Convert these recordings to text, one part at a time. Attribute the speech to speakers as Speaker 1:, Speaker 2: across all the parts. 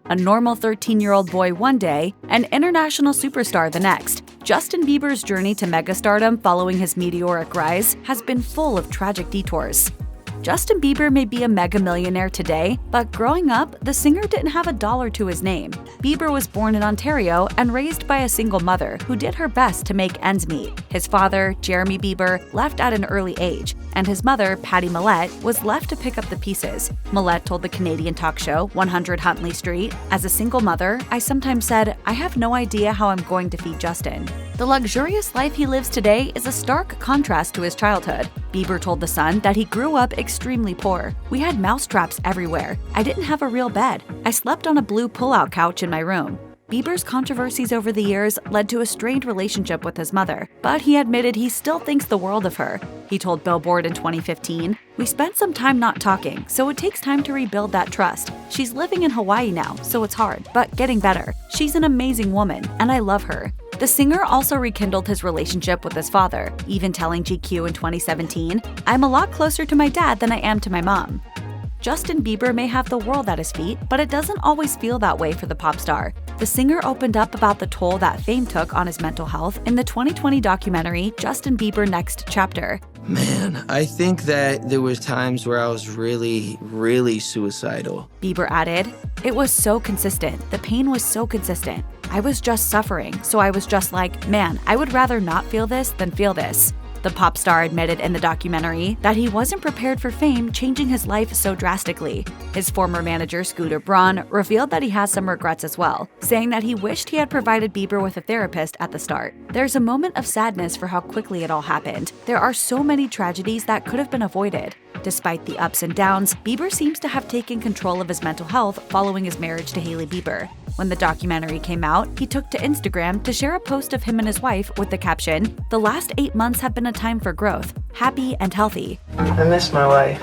Speaker 1: A normal 13-year-old boy one day, an international superstar the next. Justin Bieber's journey to mega-stardom following his meteoric rise has been full of tragic detours. Justin Bieber may be a mega-millionaire today, but growing up, the singer didn't have a dollar to his name. Bieber was born in Ontario and raised by a single mother who did her best to make ends meet. His father, Jeremy Bieber, left at an early age, and his mother, Patty Millett, was left to pick up the pieces. Millett told the Canadian talk show 100 Huntley Street, "As a single mother, I sometimes said, I have no idea how I'm going to feed Justin. The luxurious life he lives today is a stark contrast to his childhood." Bieber told The Sun that he grew up extremely poor. "We had mousetraps everywhere. I didn't have a real bed. I slept on a blue pull-out couch in my room." Bieber's controversies over the years led to a strained relationship with his mother, but he admitted he still thinks the world of her. He told Billboard in 2015, "We spent some time not talking, so it takes time to rebuild that trust. She's living in Hawaii now, so it's hard, but getting better. She's an amazing woman, and I love her." The singer also rekindled his relationship with his father, even telling GQ in 2017, "I'm a lot closer to my dad than I am to my mom." Justin Bieber may have the world at his feet, but it doesn't always feel that way for the pop star. The singer opened up about the toll that fame took on his mental health in the 2020 documentary Justin Bieber Next Chapter.
Speaker 2: "Man, I think that there was times where I was really suicidal."
Speaker 1: Bieber added, "It was so consistent. The pain was so consistent. I was just suffering, so I was just like, man, I would rather not feel this than feel this." The pop star admitted in the documentary that he wasn't prepared for fame changing his life so drastically. His former manager, Scooter Braun, revealed that he has some regrets as well, saying that he wished he had provided Bieber with a therapist at the start. "There's a moment of sadness for how quickly it all happened. There are so many tragedies that could have been avoided." Despite the ups and downs, Bieber seems to have taken control of his mental health following his marriage to Hailey Bieber. When the documentary came out, he took to Instagram to share a post of him and his wife with the caption, "The last 8 months have been a time for growth, happy and healthy."
Speaker 3: "I miss my wife."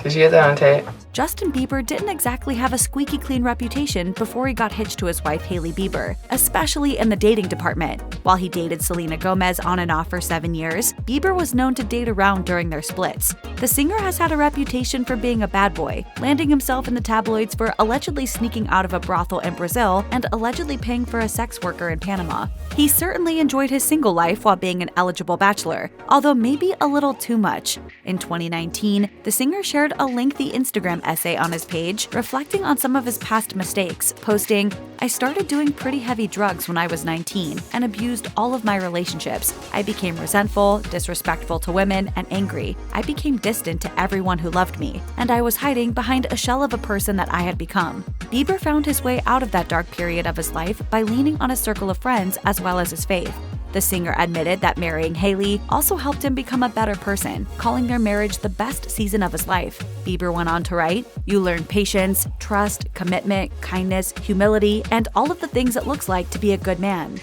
Speaker 3: Did you get that on tape?
Speaker 1: Justin Bieber didn't exactly have a squeaky clean reputation before he got hitched to his wife Hailey Bieber, especially in the dating department. While he dated Selena Gomez on and off for 7 years, Bieber was known to date around during their splits. The singer has had a reputation for being a bad boy, landing himself in the tabloids for allegedly sneaking out of a brothel in Brazil and allegedly paying for a sex worker in Panama. He certainly enjoyed his single life while being an eligible bachelor, although maybe a little too much. In 2019, the singer shared a lengthy Instagram essay on his page reflecting on some of his past mistakes, posting, "I started doing pretty heavy drugs when I was 19 and abused all of my relationships. I became resentful, disrespectful to women, and angry. I became distant to everyone who loved me, and I was hiding behind a shell of a person that I had become." Bieber found his way out of that dark period of his life by leaning on a circle of friends as well as his faith. The singer admitted that marrying Hailey also helped him become a better person, calling their marriage the best season of his life. Bieber went on to write, "You learn patience, trust, commitment, kindness, humility, and all of the things it looks like to be a good man."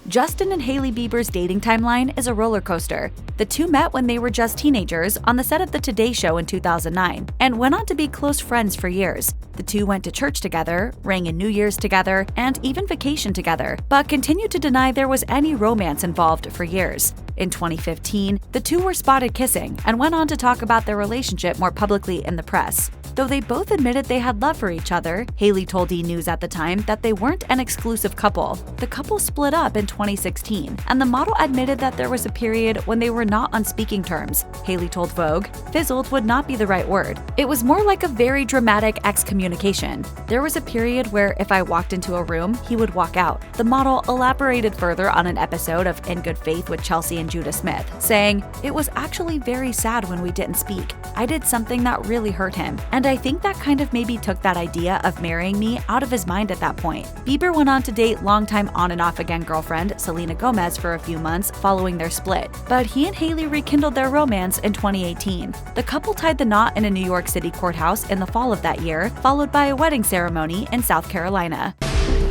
Speaker 1: Justin and Hailey Bieber's dating timeline is a roller coaster. The two met when they were just teenagers on the set of The Today Show in 2009 and went on to be close friends for years. The two went to church together, rang in New Year's together, and even vacationed together, but continued to deny there was any romance involved for years. In 2015, the two were spotted kissing and went on to talk about their relationship more publicly in the press. Though they both admitted they had love for each other, Hailey told E! News at the time that they weren't an exclusive couple. The couple split up in 2016, and the model admitted that there was a period when they were not on speaking terms. Hailey told Vogue, "Fizzled would not be the right word. It was more like a very dramatic excommunication. There was a period where if I walked into a room, he would walk out." The model elaborated further on an episode of In Good Faith with Chelsea and Judah Smith, saying, "It was actually very sad when we didn't speak. I did something that really hurt him, and I think that kind of maybe took that idea of marrying me out of his mind at that point." Bieber went on to date longtime on and off again girlfriend Selena Gomez for a few months following their split, but he and Hailey rekindled their romance in 2018. The couple tied the knot in a New York City courthouse in the fall of that year, followed by a wedding ceremony in South Carolina.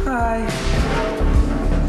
Speaker 3: Hi.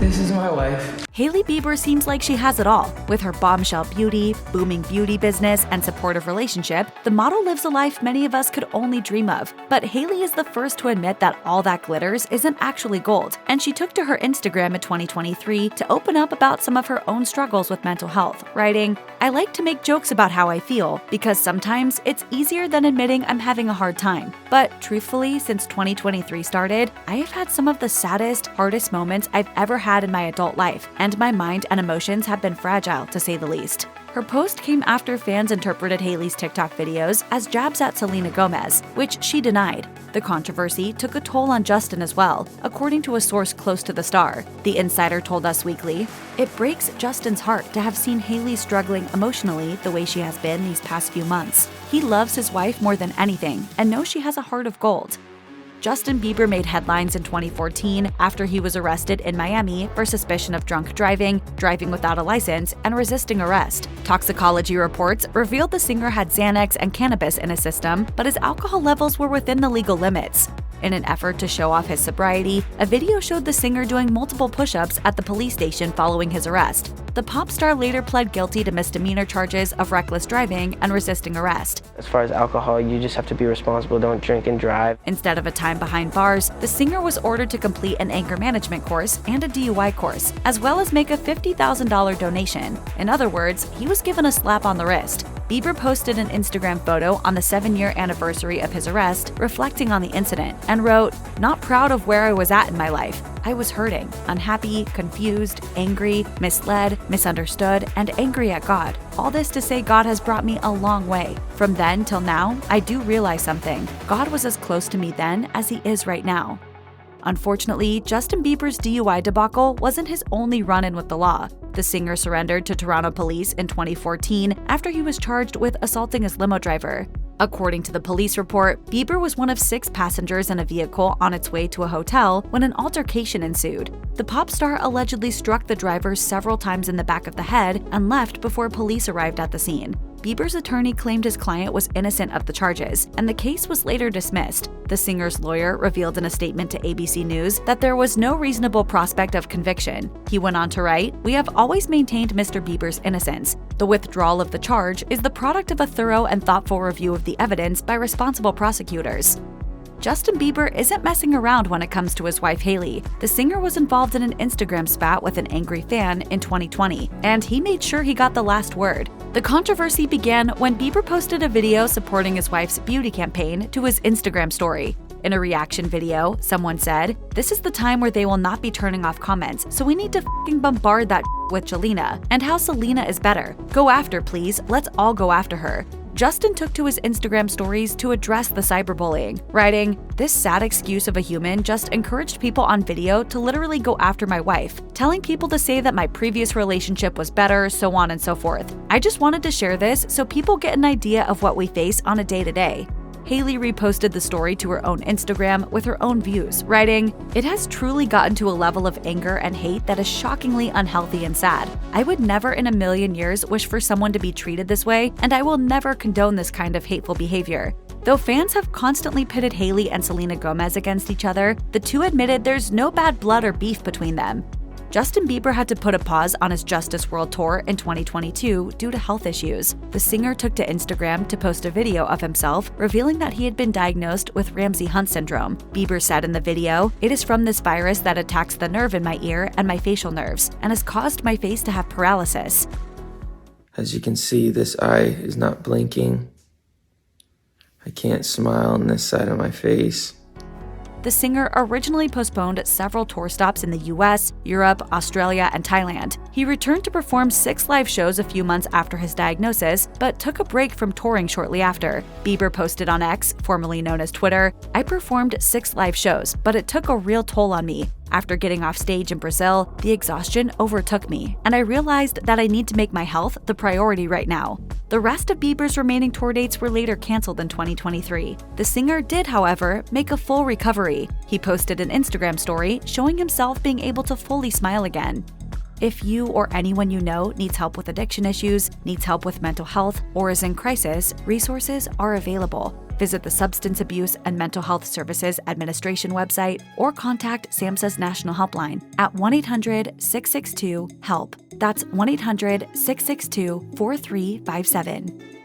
Speaker 3: This is my wife.
Speaker 1: Hailey Bieber seems like she has it all. With her bombshell beauty, booming beauty business, and supportive relationship, the model lives a life many of us could only dream of. But Hailey is the first to admit that all that glitters isn't actually gold, and she took to her Instagram in 2023 to open up about some of her own struggles with mental health, writing, "I like to make jokes about how I feel, because sometimes it's easier than admitting I'm having a hard time. But truthfully, since 2023 started, I have had some of the saddest, hardest moments I've ever had in my adult life, and my mind and emotions have been fragile, to say the least." Her post came after fans interpreted Hailey's TikTok videos as jabs at Selena Gomez, which she denied. The controversy took a toll on Justin as well, according to a source close to the star. The Insider told Us Weekly, "It breaks Justin's heart to have seen Hailey struggling emotionally the way she has been these past few months. He loves his wife more than anything and knows she has a heart of gold." Justin Bieber made headlines in 2014 after he was arrested in Miami for suspicion of drunk driving, driving without a license, and resisting arrest. Toxicology reports revealed the singer had Xanax and cannabis in his system, but his alcohol levels were within the legal limits. In an effort to show off his sobriety, a video showed the singer doing multiple push-ups at the police station following his arrest. The pop star later pled guilty to misdemeanor charges of reckless driving and resisting arrest.
Speaker 4: As far as alcohol, you just have to be responsible, don't drink and drive.
Speaker 1: Instead of a time behind bars, the singer was ordered to complete an anger management course and a DUI course, as well as make a $50,000 donation. In other words, he was given a slap on the wrist. Bieber posted an Instagram photo on the 7-year anniversary of his arrest, reflecting on the incident, and wrote, "Not proud of where I was at in my life. I was hurting, unhappy, confused, angry, misled, misunderstood, and angry at God. All this to say God has brought me a long way. From then till now, I do realize something. God was as close to me then as he is right now." Unfortunately, Justin Bieber's DUI debacle wasn't his only run-in with the law. The singer surrendered to Toronto police in 2014 after he was charged with assaulting his limo driver. According to the police report, Bieber was one of 6 passengers in a vehicle on its way to a hotel when an altercation ensued. The pop star allegedly struck the driver several times in the back of the head and left before police arrived at the scene. Bieber's attorney claimed his client was innocent of the charges, and the case was later dismissed. The singer's lawyer revealed in a statement to ABC News that there was no reasonable prospect of conviction. He went on to write, "We have always maintained Mr. Bieber's innocence. The withdrawal of the charge is the product of a thorough and thoughtful review of the evidence by responsible prosecutors." Justin Bieber isn't messing around when it comes to his wife Hailey. The singer was involved in an Instagram spat with an angry fan in 2020, and he made sure he got the last word. The controversy began when Bieber posted a video supporting his wife's beauty campaign to his Instagram story. In a reaction video, someone said, "This is the time where they will not be turning off comments, so we need to f***ing bombard that with Jelena, and how Selena is better. Go after, please. Let's all go after her." Justin took to his Instagram stories to address the cyberbullying, writing, "This sad excuse of a human just encouraged people on video to literally go after my wife, telling people to say that my previous relationship was better, so on and so forth. I just wanted to share this so people get an idea of what we face on a day-to-day." Hailey reposted the story to her own Instagram with her own views, writing, "It has truly gotten to a level of anger and hate that is shockingly unhealthy and sad. I would never in a million years wish for someone to be treated this way, and I will never condone this kind of hateful behavior." Though fans have constantly pitted Hailey and Selena Gomez against each other, the two admitted there's no bad blood or beef between them. Justin Bieber had to put a pause on his Justice World Tour in 2022 due to health issues. The singer took to Instagram to post a video of himself, revealing that he had been diagnosed with Ramsay Hunt syndrome. Bieber said in the video, "It is from this virus that attacks the nerve in my ear and my facial nerves, and has caused my face to have paralysis."
Speaker 2: As you can see, this eye is not blinking. I can't smile on this side of my face.
Speaker 1: The singer originally postponed several tour stops in the US, Europe, Australia, and Thailand. He returned to perform 6 live shows a few months after his diagnosis, but took a break from touring shortly after. Bieber posted on X, formerly known as Twitter, "I performed 6 live shows, but it took a real toll on me. After getting off stage in Brazil, the exhaustion overtook me, and I realized that I need to make my health the priority right now." The rest of Bieber's remaining tour dates were later canceled in 2023. The singer did, however, make a full recovery. He posted an Instagram story showing himself being able to fully smile again. If you or anyone you know needs help with addiction issues, needs help with mental health, or is in crisis, resources are available. Visit the Substance Abuse and Mental Health Services Administration website or contact SAMHSA's National Helpline at 1-800-662-HELP. That's 1-800-662-4357.